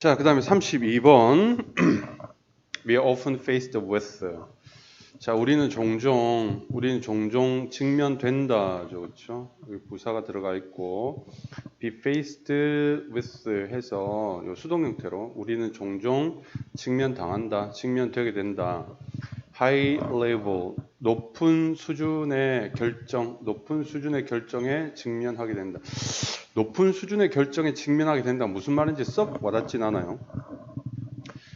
자, 그 다음에 32번. We are often faced with. 자, 우리는 종종 직면된다죠. 그렇죠? 여기 부사가 들어가 있고 be faced with 해서 요 수동 형태로 우리는 종종 직면당한다. 직면되게 된다. high level 높은 수준의 결정에 직면하게 된다. 높은 수준의 결정에 직면하게 된다. 무슨 말인지 썩 와닿진 않아요.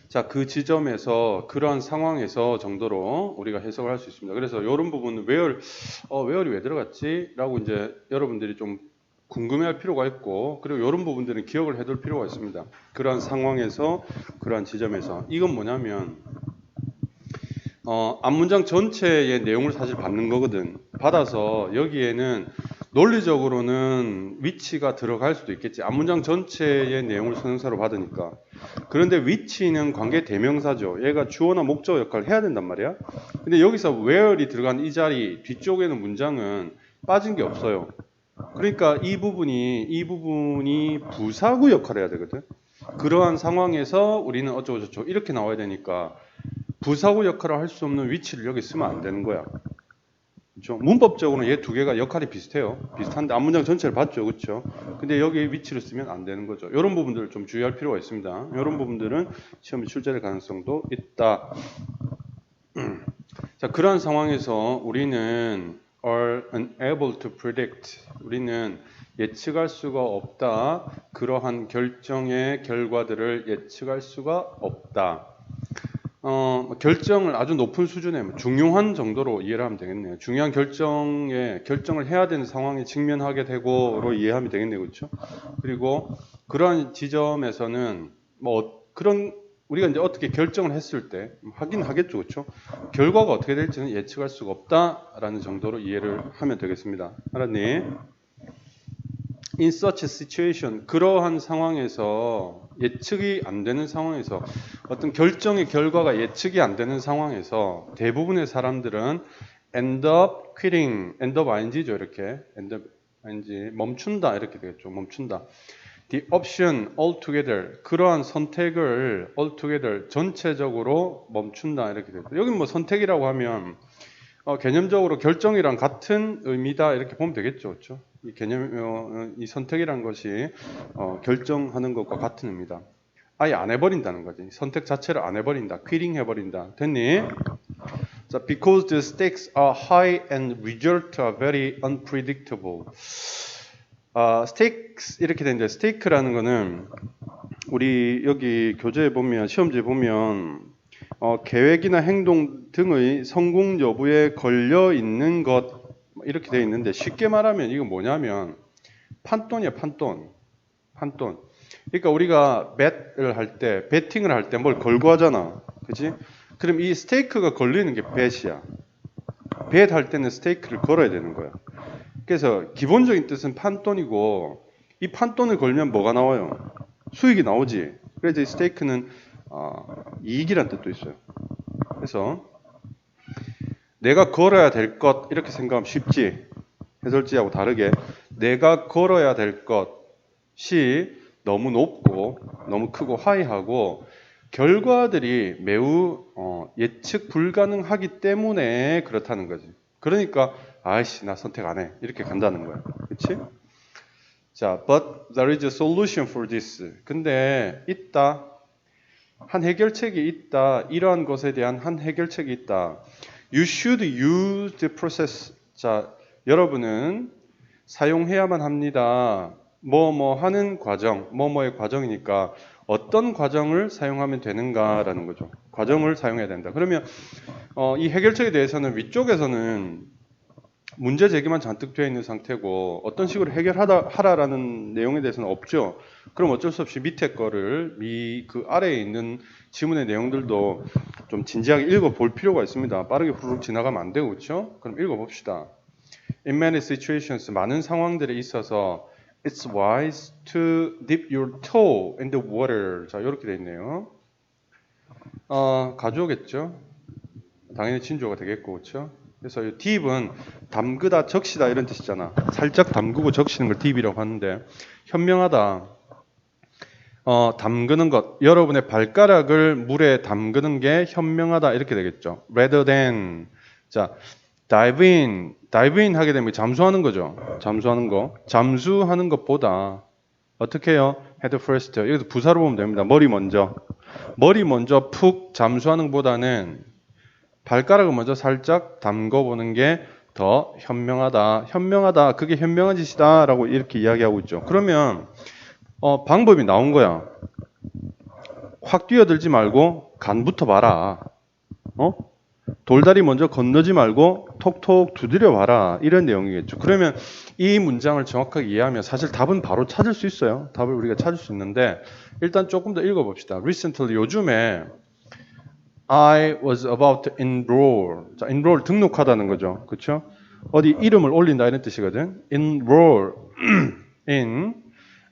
자, 그 지점에서 그러한 상황에서 정도로 우리가 해석을 할 수 있습니다. 그래서 이런 부분은 where이 왜 들어갔지? 라고 이제 여러분들이 좀 궁금해할 필요가 있고, 그리고 이런 부분들은 기억을 해둘 필요가 있습니다. 그러한 상황에서, 그러한 지점에서. 이건 뭐냐면 앞문장 전체의 내용을 사실 받는 거거든. 받아서 여기에는 논리적으로는 위치가 들어갈 수도 있겠지. 앞문장 전체의 내용을 선행사로 받으니까. 그런데 위치는 관계 대명사죠. 얘가 주어나 목적 역할을 해야 된단 말이야. 근데 여기서 where이 들어간 이 자리 뒤쪽에는 문장은 빠진 게 없어요. 그러니까 이 부분이 부사구 역할을 해야 되거든. 그러한 상황에서 우리는 어쩌고저쩌고 이렇게 나와야 되니까 부사구 역할을 할 수 없는 위치를 여기 쓰면 안 되는 거야. 그렇죠? 문법적으로는 얘 두 개가 역할이 비슷해요. 비슷한데 앞문장 전체를 봤죠. 그렇죠? 근데 여기 위치를 쓰면 안 되는 거죠. 이런 부분들을 좀 주의할 필요가 있습니다. 이런 부분들은 시험에 출제될 가능성도 있다. 자, 그러한 상황에서 우리는 are unable to predict. 우리는 예측할 수가 없다. 그러한 결정의 결과들을 예측할 수가 없다. 결정을 아주 높은 수준의 중요한 정도로 이해를 하면 되겠네요. 중요한 결정을 해야 되는 상황에 직면하게 되고로 이해하면 되겠네요. 그렇죠? 그리고 그러한 지점에서는 우리가 이제 어떻게 결정을 했을 때 하긴 하겠죠. 그렇죠? 결과가 어떻게 될지는 예측할 수가 없다라는 정도로 이해를 하면 되겠습니다. 알았니? In such a situation, 그러한 상황에서 예측이 안 되는 상황에서 어떤 결정의 결과가 예측이 안 되는 상황에서 대부분의 사람들은 end up quitting, end up ing죠 이렇게 end up ing 멈춘다 이렇게 되겠죠. 멈춘다. The option altogether 그러한 선택을 altogether 전체적으로 멈춘다 이렇게 되죠. 여기 뭐 선택이라고 하면 개념적으로 결정이랑 같은 의미다 이렇게 보면 되겠죠, 그렇죠? 이 선택이란 것이 결정하는 것과 같은 의미다. 아예 안 해버린다는 거지. 선택 자체를 안 해버린다. 퀴링 해버린다. 됐니? 자, because the stakes are high and results are very unpredictable. stakes 이렇게 되는데 stake라는 거는 우리 여기 교재에 보면 시험지에 보면 계획이나 행동 등의 성공 여부에 걸려 있는 것 이렇게 되어 있는데 쉽게 말하면 이거 뭐냐면 판돈이야 판돈. 그러니까 우리가 bet을 할 때 베팅을 할 때 뭘 걸고 하잖아. 그렇지? 그럼 이 스테이크가 걸리는 게 bet이야. bet 할 때는 스테이크를 걸어야 되는 거야. 그래서 기본적인 뜻은 판돈이고 이 판돈을 걸면 뭐가 나와요? 수익이 나오지. 그래서 이 스테이크는 이익이란 뜻도 있어요. 그래서 내가 걸어야 될 것 이렇게 생각하면 쉽지. 해설지하고 다르게 내가 걸어야 될 것이 너무 높고 너무 크고 하이하고 결과들이 매우 예측 불가능하기 때문에 그렇다는 거지. 그러니까 아이씨 나 선택 안 해. 이렇게 간다는 거야. 그렇지? 자, but there is a solution for this. 근데 있다. 한 해결책이 있다. 이러한 것에 대한 한 해결책이 있다. You should use the process. 자, 여러분은 사용해야만 합니다. 뭐뭐 하는 과정, 뭐뭐의 과정이니까 어떤 과정을 사용하면 되는가라는 거죠. 과정을 사용해야 된다. 그러면 이 해결책에 대해서는 위쪽에서는 문제 제기만 잔뜩 되어 있는 상태고 어떤 식으로 해결하라라는 내용에 대해서는 없죠. 그럼 어쩔 수 없이 밑에 거를 그 아래에 있는 지문의 내용들도 좀 진지하게 읽어볼 필요가 있습니다. 빠르게 후루룩 지나가면 안 되고 그렇죠? 그럼 읽어봅시다. In many situations, 많은 상황들에 있어서 It's wise to dip your toe in the water. 자, 이렇게 돼 있네요. 가져오겠죠? 당연히 진주어가 되겠고, 그렇죠? 그래서 이 dip은 담그다, 적시다 이런 뜻이잖아. 살짝 담그고 적시는 걸 dip이라고 하는데 현명하다. 담그는 것. 여러분의 발가락을 물에 담그는 게 현명하다. 이렇게 되겠죠. rather than. 자, dive in 하게 되면 잠수하는 거죠. 잠수하는 거. 잠수하는 것보다 어떻게 해요? head first. 여기서 부사로 보면 됩니다. 머리 먼저 푹 잠수하는 것보다는 발가락을 먼저 살짝 담궈보는 게 더 현명하다. 그게 현명한 짓이다. 라고 이렇게 이야기하고 있죠. 그러면 방법이 나온 거야. 확 뛰어들지 말고 간부터 봐라. 돌다리 먼저 건너지 말고 톡톡 두드려 봐라. 이런 내용이겠죠. 그러면 이 문장을 정확하게 이해하면 사실 답은 바로 찾을 수 있어요. 답을 우리가 찾을 수 있는데 일단 조금 더 읽어봅시다. Recently, 요즘에 I was about to enroll. 자, enroll 등록하다는 거죠. 그렇죠? 어디 이름을 올린다 이런 뜻이거든. Enroll in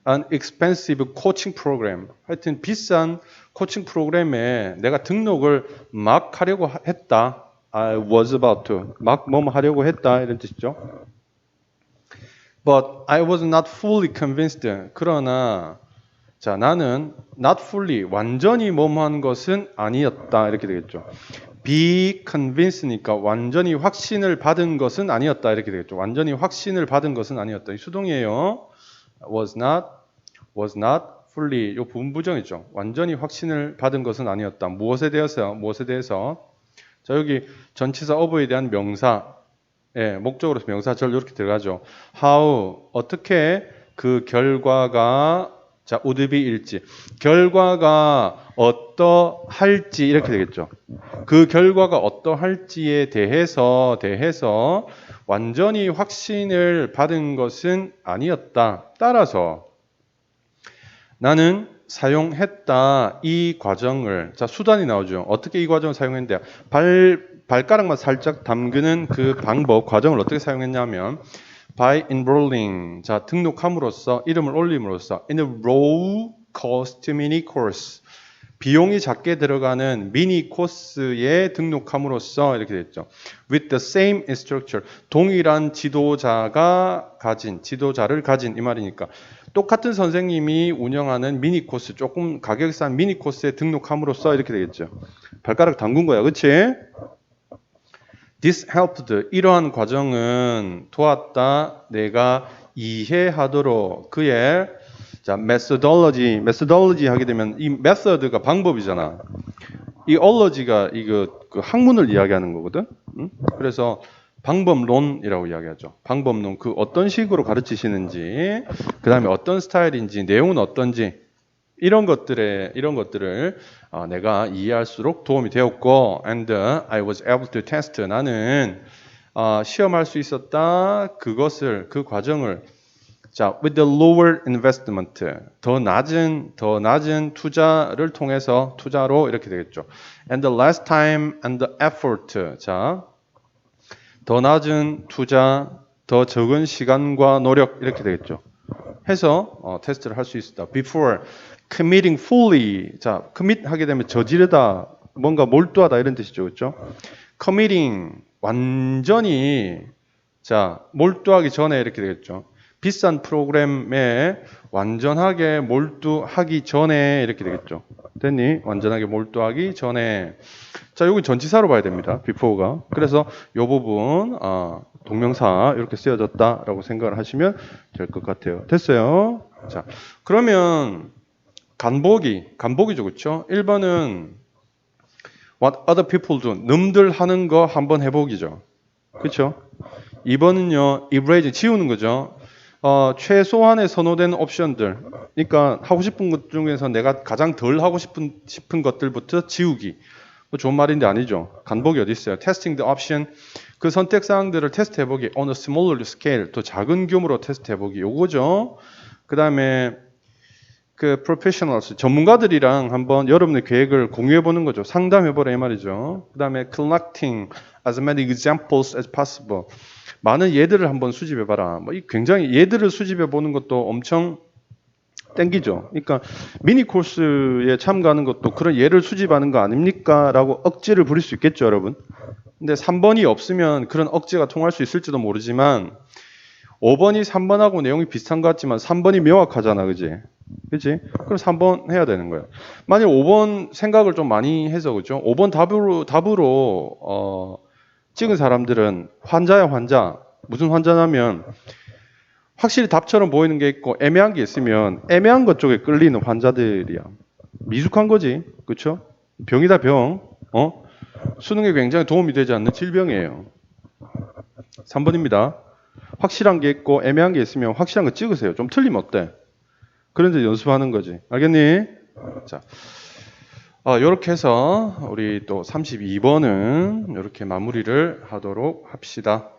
an expensive coaching program. 하여튼 비싼 코칭 프로그램에 내가 등록을 막 하려고 했다. I was about to. 막 뭐뭐 하려고 했다. 이런 뜻이죠. But I was not fully convinced. 그러나 자, 나는 not fully, 완전히 뭐뭐한 것은 아니었다. 이렇게 되겠죠. be convinced니까 완전히 확신을 받은 것은 아니었다. 이렇게 되겠죠. 완전히 확신을 받은 것은 아니었다. 이 수동이에요. was not fully, 요 부분부정이죠. 완전히 확신을 받은 것은 아니었다. 무엇에 대해서. 자, 여기 전치사 of에 대한 명사, 예, 목적으로서 명사절 이렇게 들어가죠. how, 어떻게 그 결과가 자, would be일지. 결과가 어떠할지 이렇게 되겠죠. 그 결과가 어떠할지에 대해서 완전히 확신을 받은 것은 아니었다. 따라서 나는 사용했다. 이 과정을. 자, 수단이 나오죠. 어떻게 이 과정을 사용했는데요. 발가락만 살짝 담그는 그 방법, 과정을 어떻게 사용했냐면 by enrolling, 자 등록함으로써 이름을 올림으로써 in a low cost mini course, 비용이 작게 들어가는 미니 코스에 등록함으로써 이렇게 됐죠. with the same instructor, 동일한 지도자를 가진 이 말이니까 똑같은 선생님이 운영하는 미니 코스, 조금 가격이 싼 미니 코스에 등록함으로써 이렇게 되겠죠. 발가락 담근 거야, 그렇지? This helped. 이러한 과정은 도왔다. 내가 이해하도록 그의 자 methodology 하게 되면 이 method가 방법이잖아. 이 ology가 이거 그 학문을 이야기하는 거거든. 응? 그래서 방법론이라고 이야기하죠. 방법론 그 어떤 식으로 가르치시는지, 그 다음에 어떤 스타일인지, 내용은 어떤지. 이런 것들을 내가 이해할수록 도움이 되었고, and I was able to test. 나는 시험할 수 있었다. 그 과정을 자, with the lower investment, 더 낮은 투자로 이렇게 되겠죠. And the less time and the effort. 자, 더 낮은 투자, 더 적은 시간과 노력 이렇게 되겠죠. 해서 테스트를 할 수 있었다. Before committing fully. 자, commit 하게 되면 저지르다, 뭔가 몰두하다 이런 뜻이죠. 그렇죠? committing 완전히 자, 몰두하기 전에 이렇게 되겠죠. 비싼 프로그램에 완전하게 몰두하기 전에 이렇게 되겠죠. 됐니? 완전하게 몰두하기 전에. 자, 여기 전치사로 봐야 됩니다. before가. 그래서 이 부분 동명사 이렇게 쓰여졌다라고 생각을 하시면 될 것 같아요. 됐어요? 자, 그러면 간보기죠. 그렇죠? 1번은 what other people do. 남들 하는 거 한번 해보기죠. 그렇죠? 2번은요. erase, 지우는 거죠. 최소한의 선호된 옵션들. 그러니까 하고 싶은 것 중에서 내가 가장 덜 하고 싶은 것들부터 지우기. 뭐 좋은 말인데 아니죠. 간보기 어디 있어요? testing the option. 그 선택 사항들을 테스트 해보기. on a smaller scale. 더 작은 규모로 테스트 해보기. 요거죠. 그 다음에 그 professionals, 전문가들이랑 한번 여러분의 계획을 공유해 보는 거죠. 상담해 보라 이 말이죠. 그 다음에 collecting as many examples as possible. 많은 예들을 한번 수집해 봐라. 뭐 굉장히 예들을 수집해 보는 것도 엄청 땡기죠. 그러니까 미니 코스에 참가하는 것도 그런 예를 수집하는 거 아닙니까? 라고 억지를 부릴 수 있겠죠, 여러분. 근데 3번이 없으면 그런 억지가 통할 수 있을지도 모르지만 5번이 3번하고 내용이 비슷한 것 같지만 3번이 명확하잖아, 그지? 그치? 그럼 3번 해야 되는 거예요. 만약 5번 생각을 좀 많이 해서, 그죠? 5번 답으로 찍은 사람들은 환자야, 환자. 무슨 환자냐면, 확실히 답처럼 보이는 게 있고, 애매한 게 있으면, 애매한 것 쪽에 끌리는 환자들이야. 미숙한 거지. 그쵸? 병이다, 병. 수능에 굉장히 도움이 되지 않는 질병이에요. 3번입니다. 확실한 게 있고, 애매한 게 있으면 확실한 거 찍으세요. 좀 틀리면 어때? 그런데 연습하는 거지. 알겠니? 자, 이렇게 해서 우리 또 32번은 이렇게 마무리를 하도록 합시다.